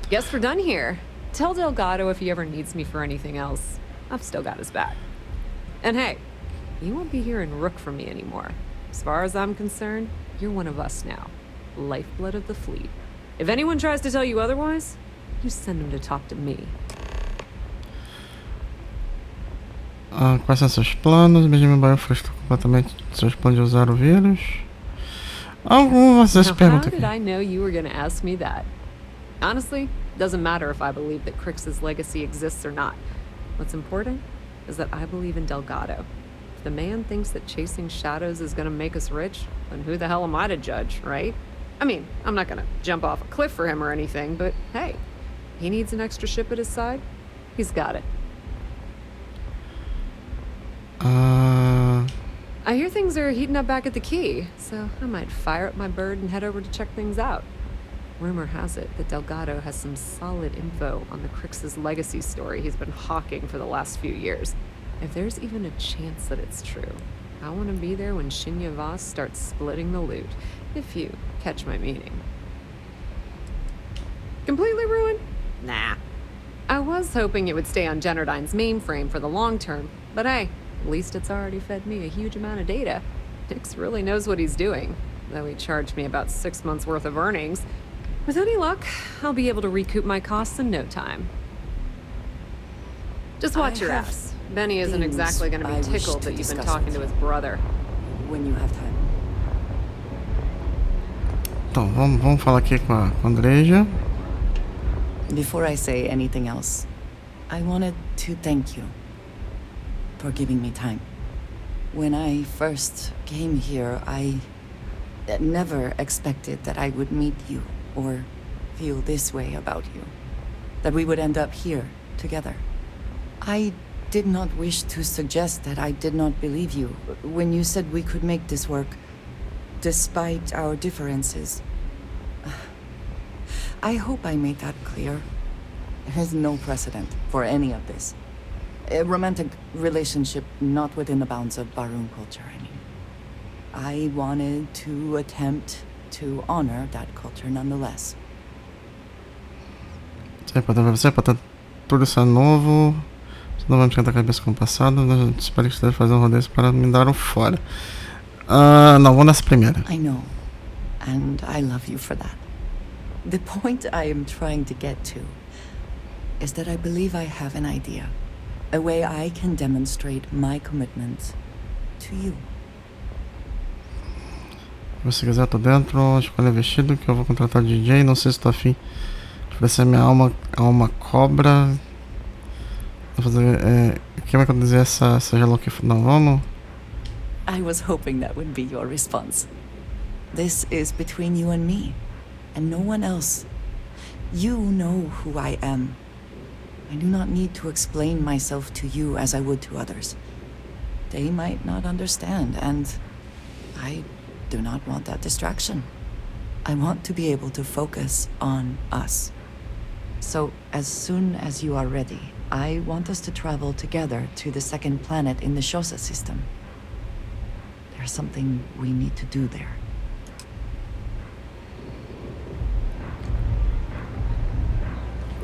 guess we're done here. Tell Delgado if he ever needs me for anything else. I've still got his back. And hey, you won't be hearing Rook from me anymore. As far as I'm concerned, you're one of us now. Lifeblood of the Fleet. If anyone tries to tell you otherwise, you send them to talk to me. Quais são seus planos? Benjamin Baio frustrou completamente seus planos de usar o vírus. Algumas vezes perguntam How did I know you were going to ask me that? Honestly, doesn't matter if I believe that Crix's legacy exists or not. What's important is that I believe in Delgado. If the man thinks that chasing shadows is going to make us rich, then who the hell am I to judge, right? I mean, I'm not going to jump off a cliff for him or anything, but hey, he needs an extra ship at his side. He's got it. I I hear things are heating up back at the Key, so I might fire up my bird and head over to check things out. Rumor has it that Delgado has some solid info on the Crix's legacy story he's been hawking for the last few years. If there's even a chance that it's true, I want to be there when Shinya Voss starts splitting the loot, if you catch my meaning. Completely ruined? Nah. I was hoping it would stay on Generdyne's mainframe for the long term, but hey, at least it's already fed me a huge amount of data. Nix really knows what he's doing, though he charged me about 6 months worth of earnings. With any luck, I'll be able to recoup my costs in no time. Just watch your ass. Benny isn't exactly going to be tickled that you've been talking to his brother. When you have time. Então, vamos falar aqui com a Andreja. Before I say anything else, I wanted to thank you for giving me time. When I first came here, I never expected that I would meet you or feel this way about you, that we would end up here together. I did not wish to suggest that I did not believe you when you said we could make this work, despite our differences. I hope I made that clear. There is no precedent for any of this. A romantic relationship not within the bounds of Barun culture, I mean. I wanted to attempt to honor that culture nonetheless. Isso é importante pra você, portanto, tudo isso é novo. Você não vai me esquentar a cabeça com o passado. Eu espero que você deve fazer um rodeio para me dar um fora. Não, vou nessa primeira. I know, and I love you for that. The point I am trying to get to is that I believe I have an idea. A way I can demonstrate my commitment to you. Se você quiser, tô dentro. Escolha vestido que eu vou contratar DJ. Não sei se tô afim de oferecer minha alma a uma cobra. Vou fazer. Quem vai conduzir essa Hello que. Não, vamos. I was hoping that would be your response. This is between you and me, and no one else. You know who I am. I do not need to explain myself to you as I would to others. They might not understand, and I do not want that distraction. I want to be able to focus on us. So, as soon as you are ready, I want us to travel together to the second planet in the Shosa system. There's something we need to do there.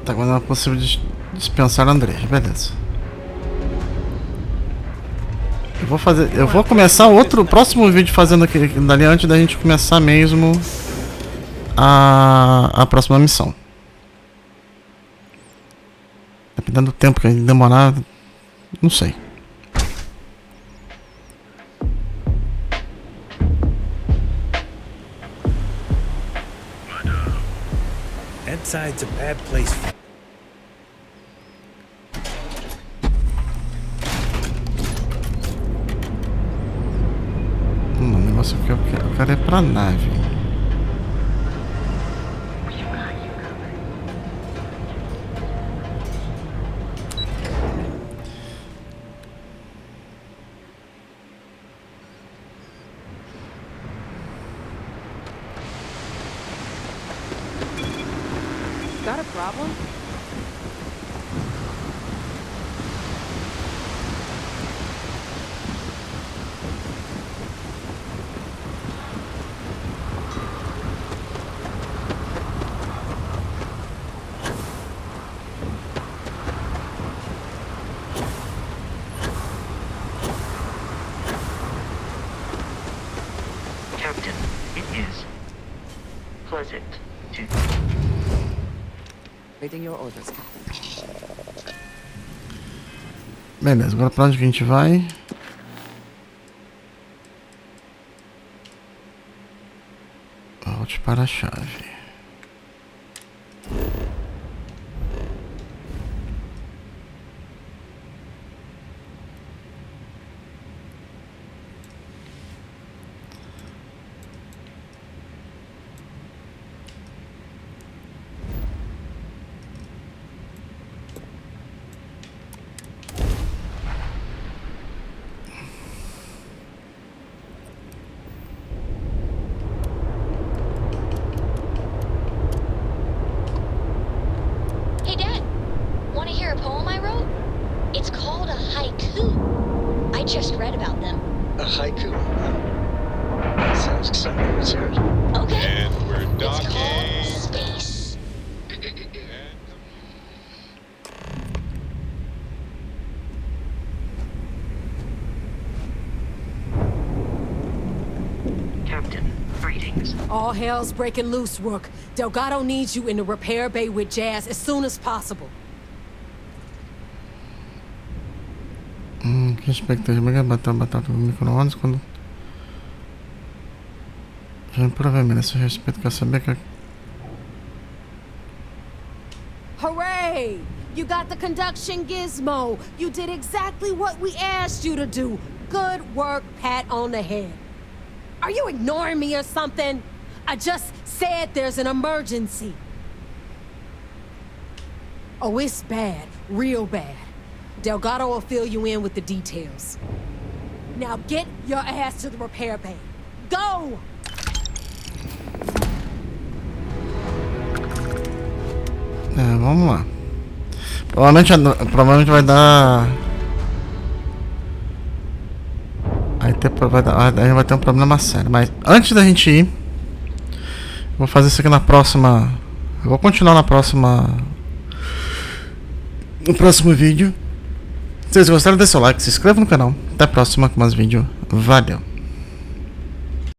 Tá, quando é possível dispensar Andrés, beleza. Eu vou começar o próximo vídeo fazendo aqui dali antes da gente começar mesmo a próxima missão. Dependendo do tempo que a gente demorar, não sei. Inside's a bad place. O negócio que eu quero é pra nave. Got a problem? Captain, it is pleasant to... Waiting your orders, Captain. Beleza, agora pra onde que a gente vai? Volte para a chave. just read about them. A haiku. Sounds exciting. Let's hear it. Okay. And we're It's docking. called space. Captain, greetings. All hell's breaking loose, Rook. Delgado needs you in the repair bay with Jazz as soon as possible. Que expectativa bater batata no micro-ondas quando. Já provavelmente esse respeito quer saber que. Hooray! You got the conduction gizmo. You did exactly what we asked you to do. Good work, pat on the head. Are you ignoring me or something? I just said there's an emergency. Oh, it's bad. Real bad. Delgado will fill you in with the details. Now get your ass to the repair bay. Go! Vamos lá. Provavelmente vai dar. A gente vai ter um problema sério. Mas antes da gente ir, vou fazer isso aqui na próxima. Eu vou continuar na próxima. No próximo vídeo. Se vocês gostaram, deixe seu like, se inscreva no canal. Até a próxima com mais vídeo. Valeu!